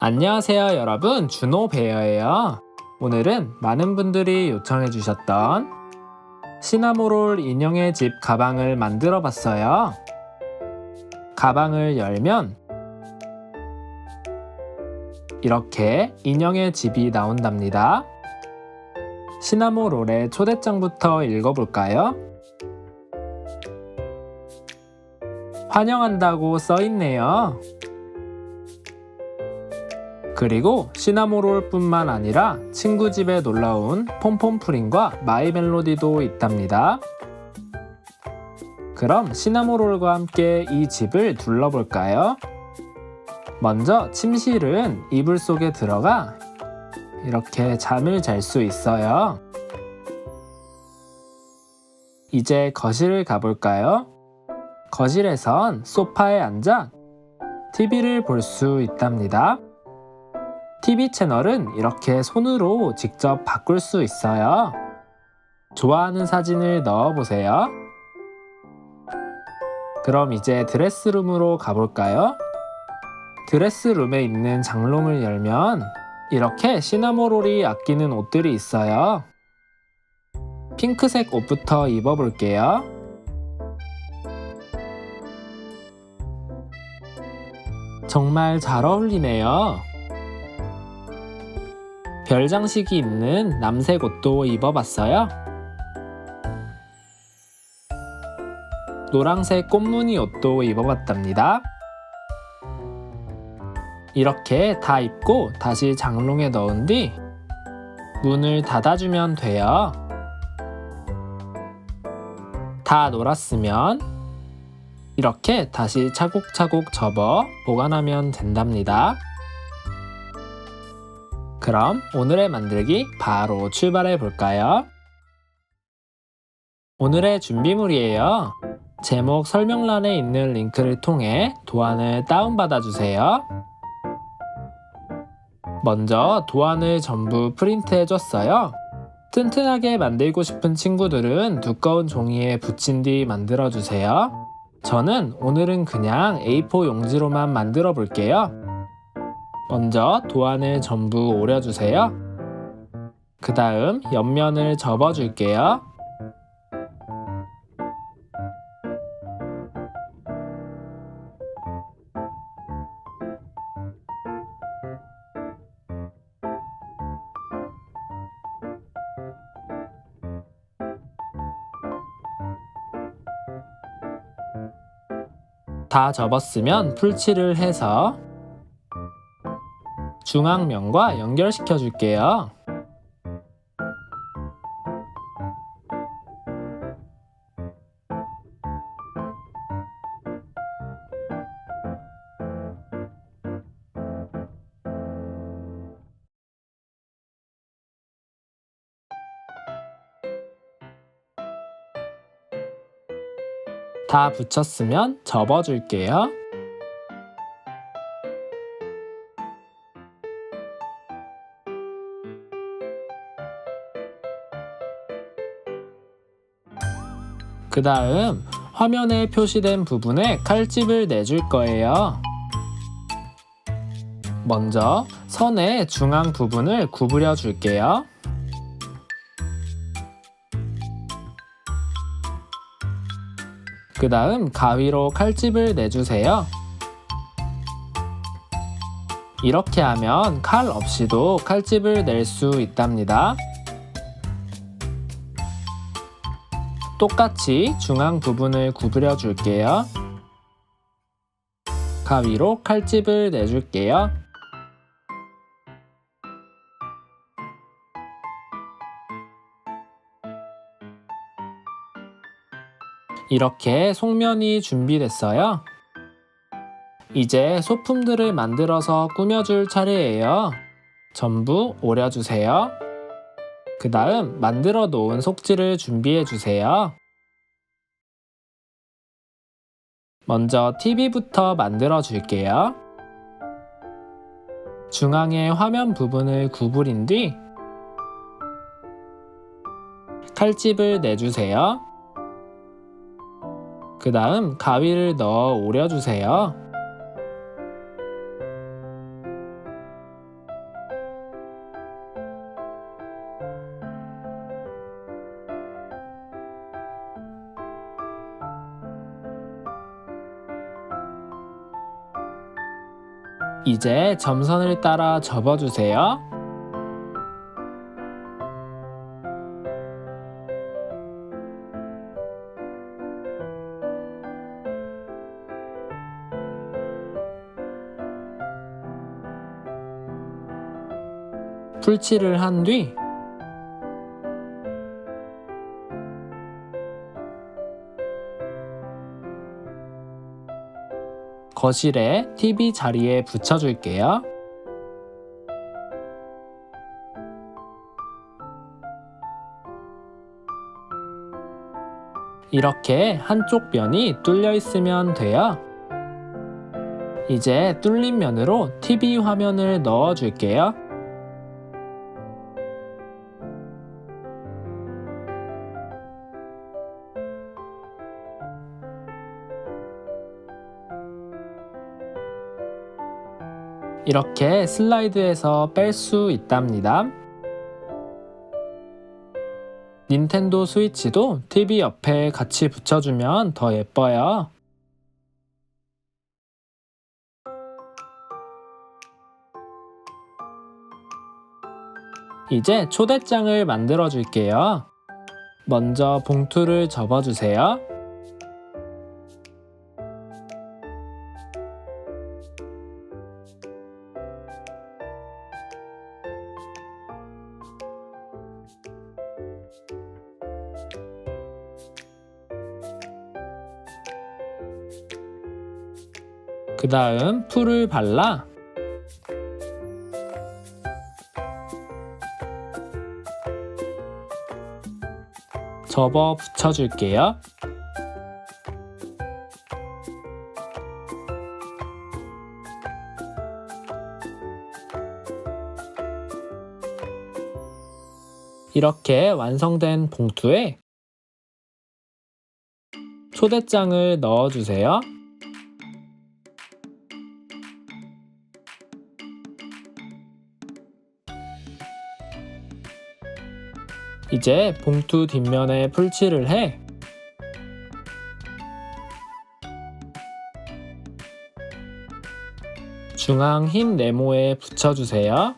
안녕하세요 여러분, 준호베어예요. 오늘은 많은 분들이 요청해 주셨던 시나모롤 인형의 집 가방을 만들어 봤어요. 가방을 열면 이렇게 인형의 집이 나온답니다. 시나모롤의 초대장부터 읽어볼까요? 환영한다고 써있네요. 그리고 시나모롤 뿐만 아니라 친구 집에 놀러온 폼폼프린과 마이멜로디도 있답니다. 그럼 시나모롤과 함께 이 집을 둘러볼까요? 먼저 침실은 이불 속에 들어가 이렇게 잠을 잘 수 있어요. 이제 거실을 가볼까요? 거실에선 소파에 앉아 TV를 볼 수 있답니다. TV 채널은 이렇게 손으로 직접 바꿀 수 있어요. 좋아하는 사진을 넣어보세요. 그럼 이제 드레스룸으로 가볼까요? 드레스룸에 있는 장롱을 열면 이렇게 시나모롤이 아끼는 옷들이 있어요. 핑크색 옷부터 입어볼게요. 정말 잘 어울리네요. 별 장식이 있는 남색 옷도 입어봤어요. 노란색 꽃무늬 옷도 입어봤답니다. 이렇게 다 입고 다시 장롱에 넣은 뒤 문을 닫아주면 돼요. 다 놀았으면 이렇게 다시 차곡차곡 접어 보관하면 된답니다. 그럼 오늘의 만들기 바로 출발해 볼까요? 오늘의 준비물이에요. 제목 설명란에 있는 링크를 통해 도안을 다운받아 주세요. 먼저 도안을 전부 프린트해 줬어요. 튼튼하게 만들고 싶은 친구들은 두꺼운 종이에 붙인 뒤 만들어 주세요. 저는 오늘은 그냥 A4 용지로만 만들어 볼게요. 먼저 도안을 전부 오려주세요. 그 다음 옆면을 접어줄게요. 다 접었으면 풀칠을 해서 중앙면과 연결시켜 줄게요. 다 붙였으면 접어 줄게요. 그 다음 화면에 표시된 부분에 칼집을 내줄 거예요. 먼저 선의 중앙 부분을 구부려 줄게요. 그 다음 가위로 칼집을 내주세요. 이렇게 하면 칼 없이도 칼집을 낼 수 있답니다. 똑같이 중앙 부분을 구부려 줄게요. 가위로 칼집을 내줄게요. 이렇게 속면이 준비됐어요. 이제 소품들을 만들어서 꾸며줄 차례예요. 전부 오려주세요. 그 다음 만들어 놓은 속지를 준비해 주세요. 먼저 TV부터 만들어 줄게요. 중앙에 화면 부분을 구부린 뒤 칼집을 내주세요. 그 다음 가위를 넣어 오려주세요. 이제 점선을 따라 접어주세요. 풀칠을 한 뒤 거실에 TV 자리에 붙여줄게요. 이렇게 한쪽 면이 뚫려 있으면 돼요. 이제 뚫린 면으로 TV 화면을 넣어줄게요. 이렇게 슬라이드에서 뺄 수 있답니다. 닌텐도 스위치도 TV 옆에 같이 붙여주면 더 예뻐요. 이제 초대장을 만들어 줄게요. 먼저 봉투를 접어주세요. 그 다음 풀을 발라 접어 붙여줄게요. 이렇게 완성된 봉투에 초대장을 넣어주세요. 이제 봉투 뒷면에 풀칠을 해 중앙 흰 네모에 붙여주세요.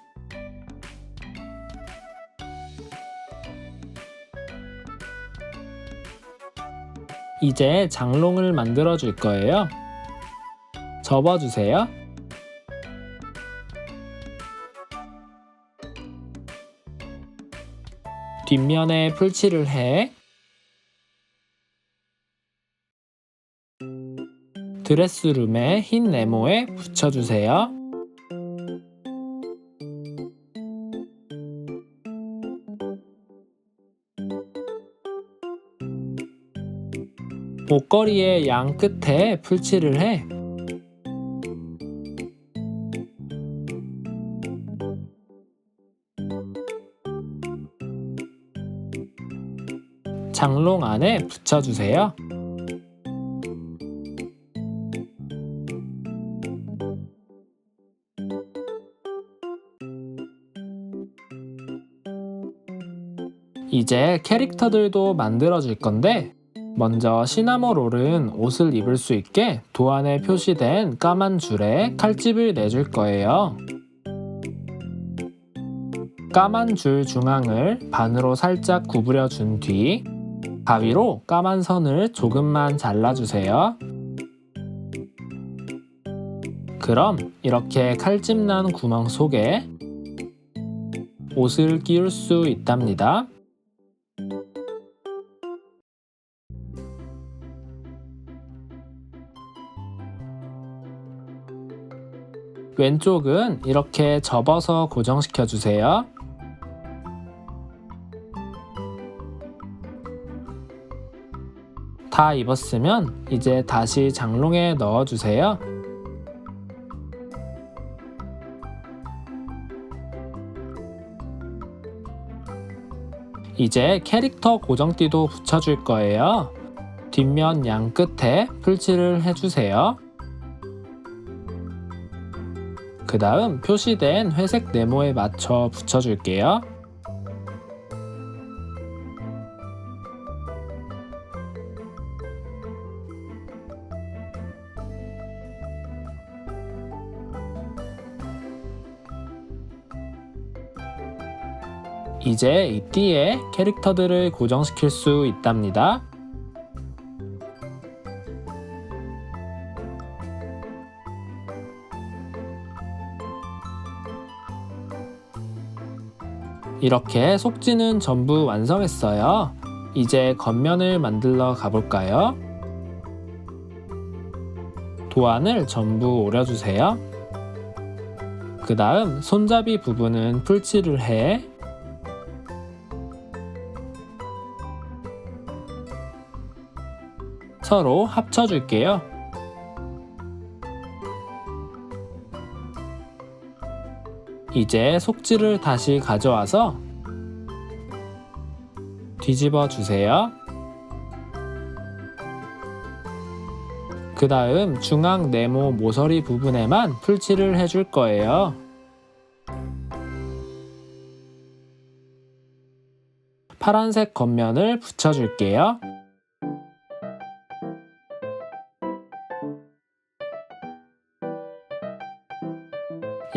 이제 장롱을 만들어 줄 거예요. 접어주세요. 뒷면에 풀칠을 해 드레스룸의 흰 네모에 붙여주세요. 목걸이의 양 끝에 풀칠을 해 장롱 안에 붙여주세요. 이제 캐릭터들도 만들어 줄 건데 먼저 시나모롤은 옷을 입을 수 있게 도안에 표시된 까만 줄에 칼집을 내줄 거예요. 까만 줄 중앙을 반으로 살짝 구부려 준 뒤 가위로 까만 선을 조금만 잘라주세요. 그럼 이렇게 칼집 난 구멍 속에 옷을 끼울 수 있답니다. 왼쪽은 이렇게 접어서 고정시켜 주세요. 다 입었으면 이제 다시 장롱에 넣어주세요. 이제 캐릭터 고정띠도 붙여줄 거예요. 뒷면 양 끝에 풀칠을 해주세요. 그 다음 표시된 회색 네모에 맞춰 붙여줄게요. 이제 이 띠에 캐릭터들을 고정시킬 수 있답니다. 이렇게 속지는 전부 완성했어요. 이제 겉면을 만들러 가볼까요? 도안을 전부 오려주세요. 그 다음 손잡이 부분은 풀칠을 해 서로 합쳐줄게요. 이제 속지를 다시 가져와서 뒤집어 주세요. 그 다음 중앙 네모 모서리 부분에만 풀칠을 해줄 거예요. 파란색 겉면을 붙여줄게요.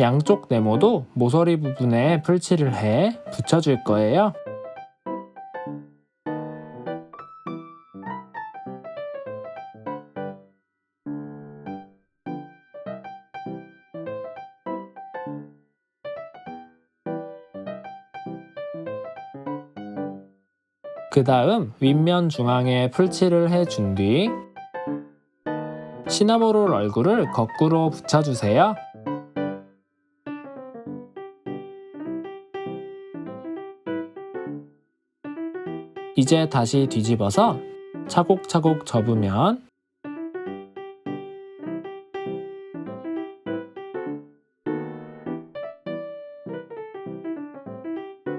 양쪽 네모도 모서리 부분에 풀칠을 해 붙여줄 거예요. 그 다음 윗면 중앙에 풀칠을 해준 뒤 시나모롤 얼굴을 거꾸로 붙여주세요. 이제 다시 뒤집어서 차곡차곡 접으면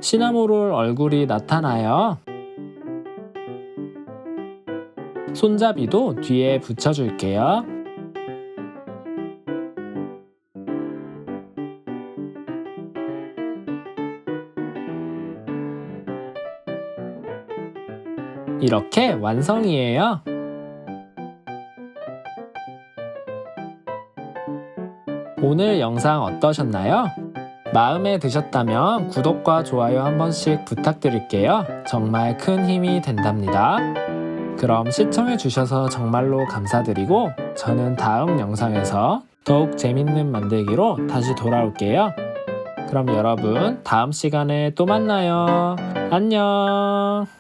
시나모롤 얼굴이 나타나요. 손잡이도 뒤에 붙여줄게요. 이렇게 완성이에요. 오늘 영상 어떠셨나요? 마음에 드셨다면 구독과 좋아요 한 번씩 부탁드릴게요. 정말 큰 힘이 된답니다. 그럼 시청해주셔서 정말로 감사드리고 저는 다음 영상에서 더욱 재밌는 만들기로 다시 돌아올게요. 그럼 여러분 다음 시간에 또 만나요. 안녕.